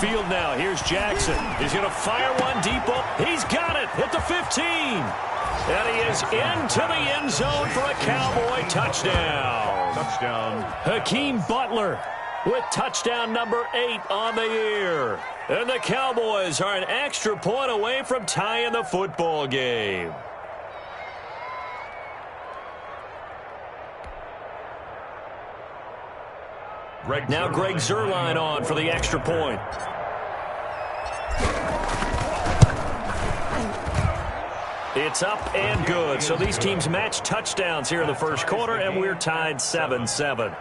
field now. Here's Jackson. He's going to fire one deep. He's got it at the 15. And he is into the end zone for a Cowboy touchdown. Hakeem Butler with touchdown number 8 on the year. And the Cowboys are an extra point away from tying the football game. Now Greg Zuerlein on for the extra point. It's up and good. So these teams match touchdowns here in the first quarter, and we're tied 7-7.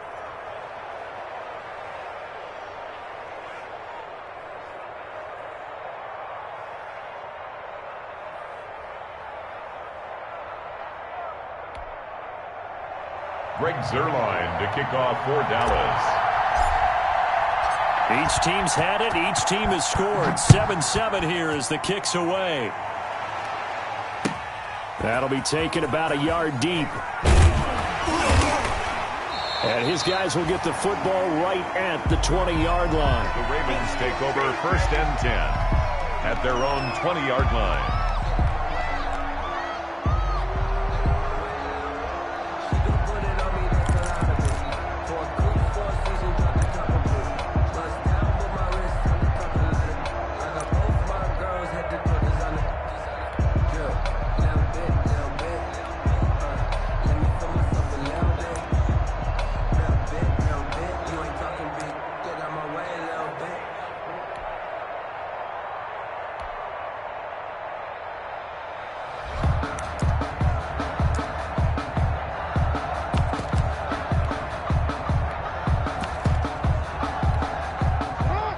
Greg Zuerlein to kick off for Dallas. Each team's had it. Each team has scored. 7-7 here as the kick's away. That'll be taken about a yard deep. And his guys will get the football right at the 20-yard line. The Ravens take over 1st and 10 at their own 20-yard line.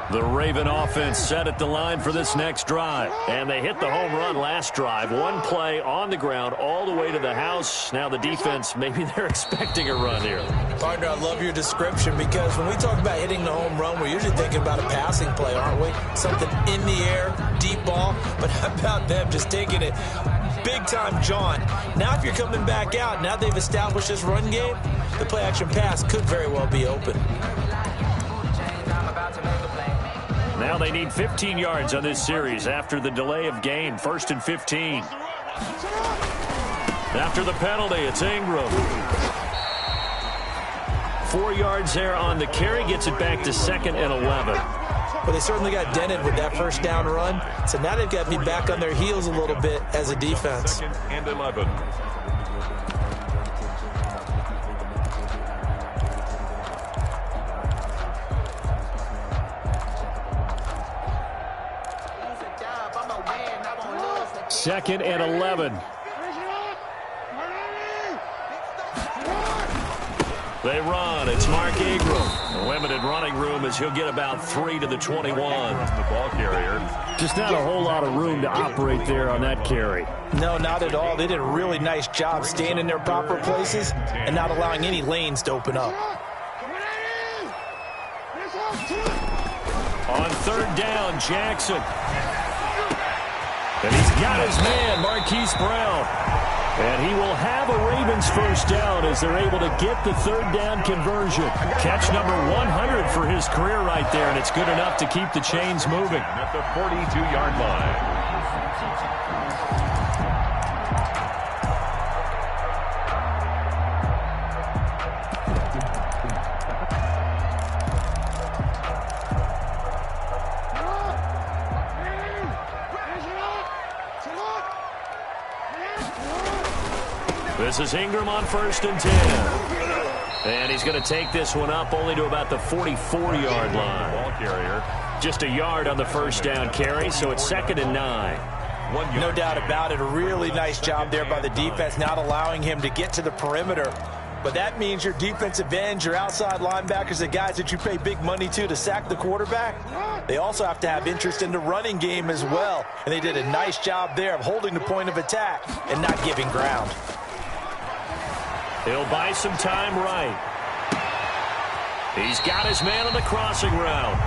The Raven offense set at the line for this next drive. And they hit the home run last drive. One play on the ground all the way to the house. Now the defense, maybe they're expecting a run here. Partner, I love your description because when we talk about hitting the home run, we're usually thinking about a passing play, aren't we? Something in the air, deep ball. But how about them just taking it big-time, John? Now if you're coming back out, now they've established this run game, the play-action pass could very well be open. Now they need 15 yards on this series after the delay of game. 1st and 15. After the penalty, it's Ingram. 4 yards there on the carry. Gets it back to 2nd and 11. Well, they certainly got dented with that first down run. So now they've got to be back on their heels a little bit as a defense. 2nd and 11. Second and 11. They run. It's Mark Ingram. Limited running room as he'll get about 3 to the 21. The ball carrier. Just not a whole lot of room to operate there on that carry. No, not at all. They did a really nice job staying in their proper places and not allowing any lanes to open up. On 3rd down, Jackson. And he's got his man, Marquise Brown. And he will have a Ravens first down as they're able to get the 3rd down conversion. Catch number 100 for his career right there, and it's good enough to keep the chains moving. At the 42-yard line. This is Ingram on 1st and 10. And he's going to take this one up only to about the 44-yard line. Ball carrier. Just a yard on the first down carry, so it's 2nd and 9. No doubt about it. A really nice job there by the defense, not allowing him to get to the perimeter. But that means your defensive ends, your outside linebackers, the guys that you pay big money to sack the quarterback, they also have to have interest in the running game as well. And they did a nice job there of holding the point of attack and not giving ground. He'll buy some time right. He's got his man on the crossing route.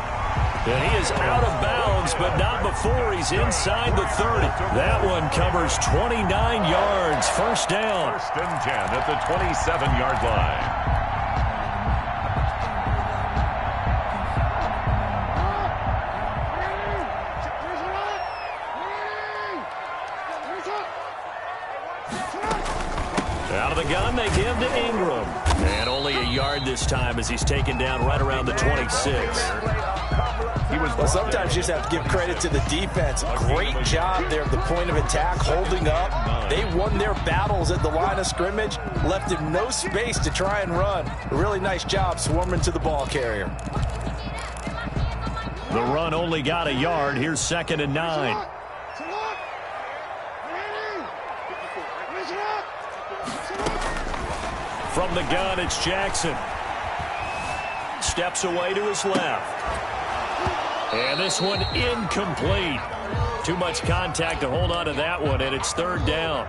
And he is out of bounds, but not before he's inside the 30. That one covers 29 yards. First down. 1st and 10 at the 27-yard line. 1 Out of the gun, they give to Ingram. And only a yard this time as he's taken down right around the 26. Well, sometimes you just have to give credit to the defense. Great job there at the point of attack, holding up. They won their battles at the line of scrimmage, left him no space to try and run. A really nice job swarming to the ball carrier. The run only got a yard. Here's 2nd and 9. From the gun, it's Jackson. Steps away to his left. And this one incomplete. Too much contact to hold on to that one, and it's 3rd down.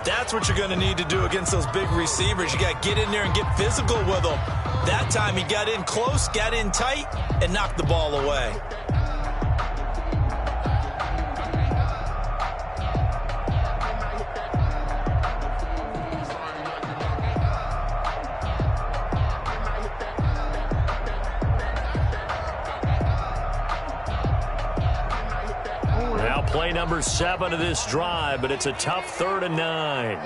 That's what you're going to need to do against those big receivers. You got to get in there and get physical with them. That time he got in close, got in tight, and knocked the ball away. Play number 7 of this drive, but it's a tough 3rd and 9.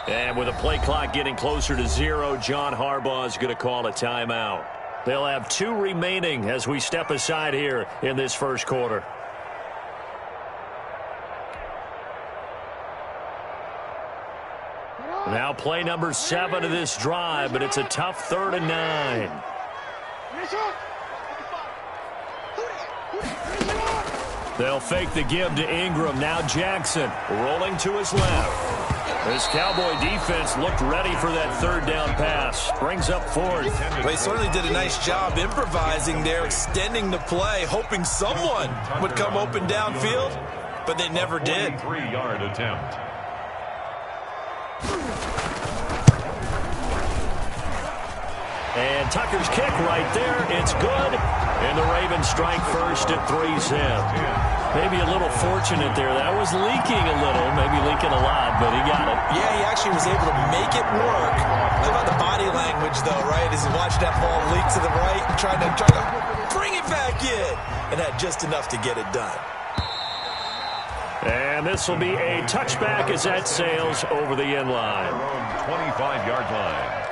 And with the play clock getting closer to 0, John Harbaugh is going to call a timeout. They'll have 2 remaining as we step aside here in this first quarter. Now play number 7 of this drive, but it's a tough 3rd and 9. They'll fake the give to Ingram. Now Jackson rolling to his left. This Cowboy defense looked ready for that 3rd down pass. Brings up 4th. Well, he certainly did a nice job improvising there, extending the play, hoping someone would come open downfield, but they never did. 3-yard attempt. And Tucker's kick right there. It's good. And the Ravens strike first at 3-zip. Maybe a little fortunate there. That was leaking a little, maybe leaking a lot, but he got it. Yeah, he actually was able to make it work. Look about the body language, though, right? As he watched that ball leak to the right, trying to bring it back in, and had just enough to get it done. And this will be a touchback as that sails over the end line. 25-yard line.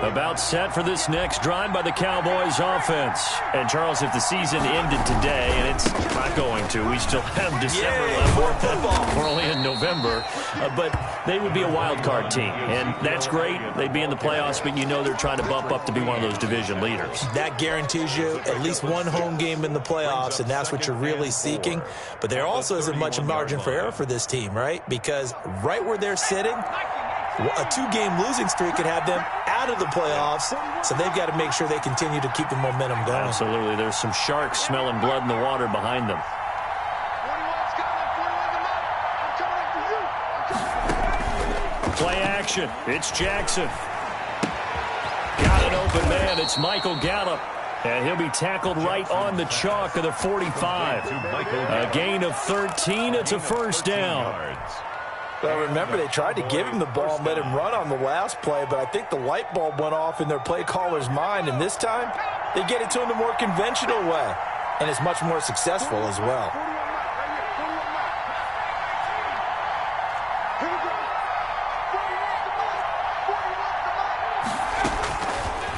About set for this next drive by the Cowboys offense. And, Charles, if the season ended today, and it's not going to, we still have December left. We're only in November. But they would be a wild card team. And that's great. They'd be in the playoffs, but you know they're trying to bump up to be one of those division leaders. That guarantees you at least one home game in the playoffs, and that's what you're really seeking. But there also isn't much margin for error for this team, right? Because right where they're sitting, a 2-game losing streak could have them out of the playoffs, so they've got to make sure they continue to keep the momentum going. Absolutely. There's some sharks smelling blood in the water behind them. Play action. It's Jackson. Got an open man. It's Michael Gallup. And he'll be tackled right on the chalk of the 45. A gain of 13. It's a 1st down. Well, remember, they tried to give him the ball and let him run on the last play, but I think the light bulb went off in their play caller's mind, and this time they get it to him the more conventional way, and it's much more successful as well.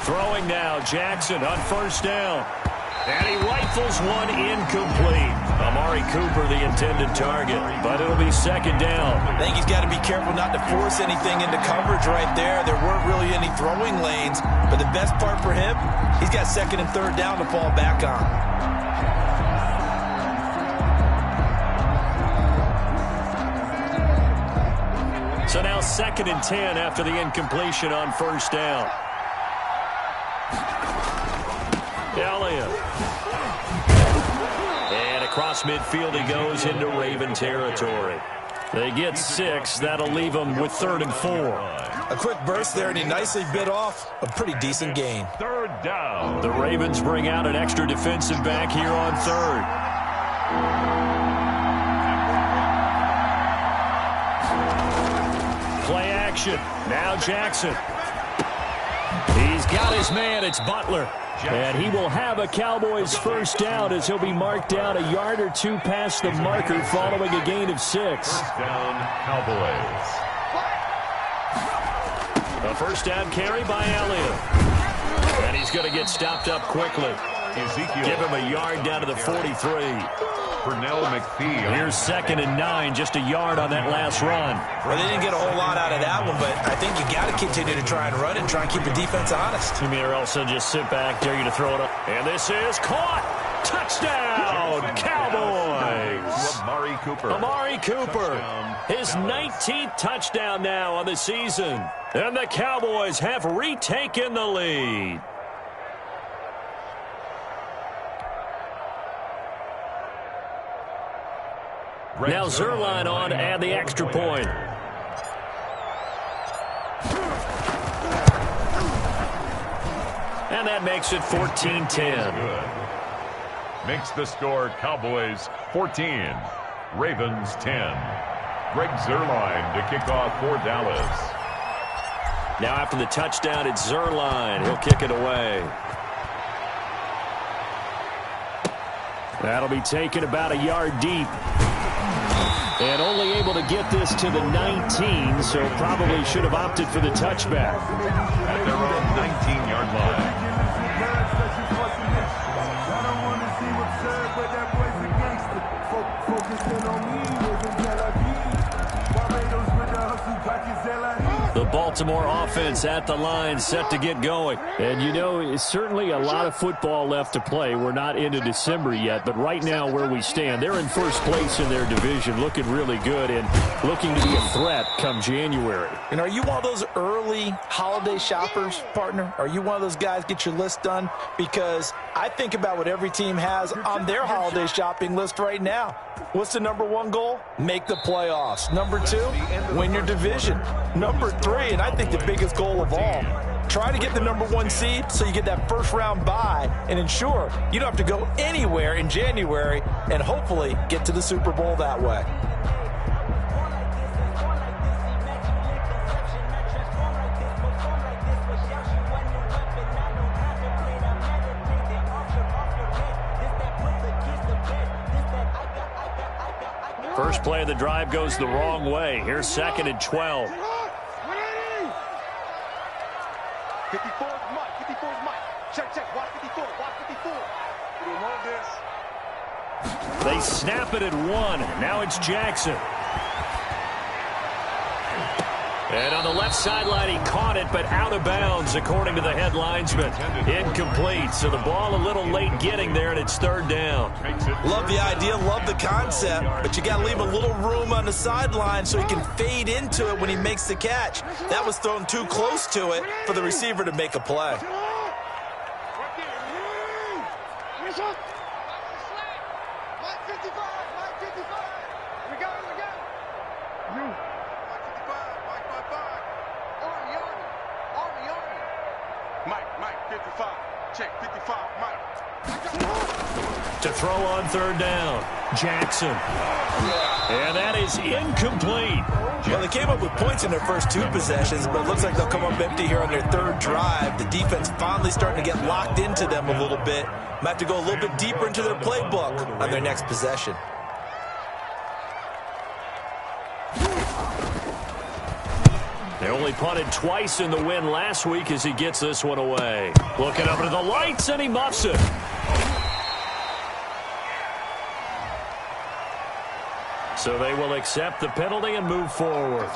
Throwing now, Jackson on 1st down. And he rifles one incomplete. Amari Cooper, the intended target, but it'll be 2nd down. I think he's got to be careful not to force anything into coverage right there. There weren't really any throwing lanes, but the best part for him, he's got 2nd and 3rd down to fall back on. So now 2nd and 10 after the incompletion on 1st down. Elliott. And across midfield he goes into Raven territory. They get 6. That'll leave them with 3rd and 4. A quick burst there, and he nicely bit off a pretty decent gain. Third down. The Ravens bring out an extra defensive back here on third. Play action. Now Jackson. He's got his man. It's Butler. And he will have a Cowboys first down as he'll be marked down a yard or two past the marker following a gain of 6. First down, Cowboys. A first down carry by Elliott. And he's going to get stopped up quickly. Ezekiel. Give him a yard down to the 43. Pernell McPhee. Here's 2nd and 9, just a yard on that last run. Well, they didn't get a whole lot out of that one, but I think you got to continue to try and run and try and keep the defense honest. You mean or else they'll just sit back, dare you to throw it up. And this is caught. Touchdown, Cowboys. Amari Cooper. Amari Cooper. Touchdown, His 19th touchdown now on the season. And the Cowboys have retaken the lead. Now Zerline on to add the extra point. And that makes it 14-10. Makes the score Cowboys 14, Ravens 10. Greg Zerline to kick off for Dallas. Now after the touchdown, it's Zerline. He'll kick it away. That'll be taken about a yard deep. And only able to get this to the 19, so probably should have opted for the touchback. At their own 19-yard line. The Baltimore offense at the line, set to get going. And you know, it's certainly a lot of football left to play. We're not into December yet, but right now where we stand, they're in first place in their division, looking really good and looking to be a threat come January. And are you one of those early holiday shoppers, partner? Are you one of those guys get your list done? Because I think about what every team has on their holiday shopping list right now. What's the #1 goal? Make the playoffs. #2, win your division. #3, and I think the biggest goal of all, try to get the #1 seed so you get that first round bye and ensure you don't have to go anywhere in January and hopefully get to the Super Bowl that way. First play of the drive goes the wrong way. Here's 2nd and 12. 54 is Mike. 54 is Mike. Check. Watch 54. Watch 54. We don't want this. They snap it at 1. Now it's Jackson. And on the left sideline, he caught it, but out of bounds, according to the head linesman. Incomplete, so the ball a little late getting there, and it's 3rd down. Love the idea, love the concept, but you got to leave a little room on the sideline so he can fade into it when he makes the catch. That was thrown too close to it for the receiver to make a play. To throw on 3rd down, Jackson. And that is incomplete. Well, they came up with points in their first 2 possessions, but it looks like they'll come up empty here on their 3rd drive. The defense finally starting to get locked into them a little bit. Might have to go a little bit deeper into their playbook on their next possession. They only punted twice in the win last week as he gets this one away. Looking up into the lights, and he muffs it. So they will accept the penalty and move forward.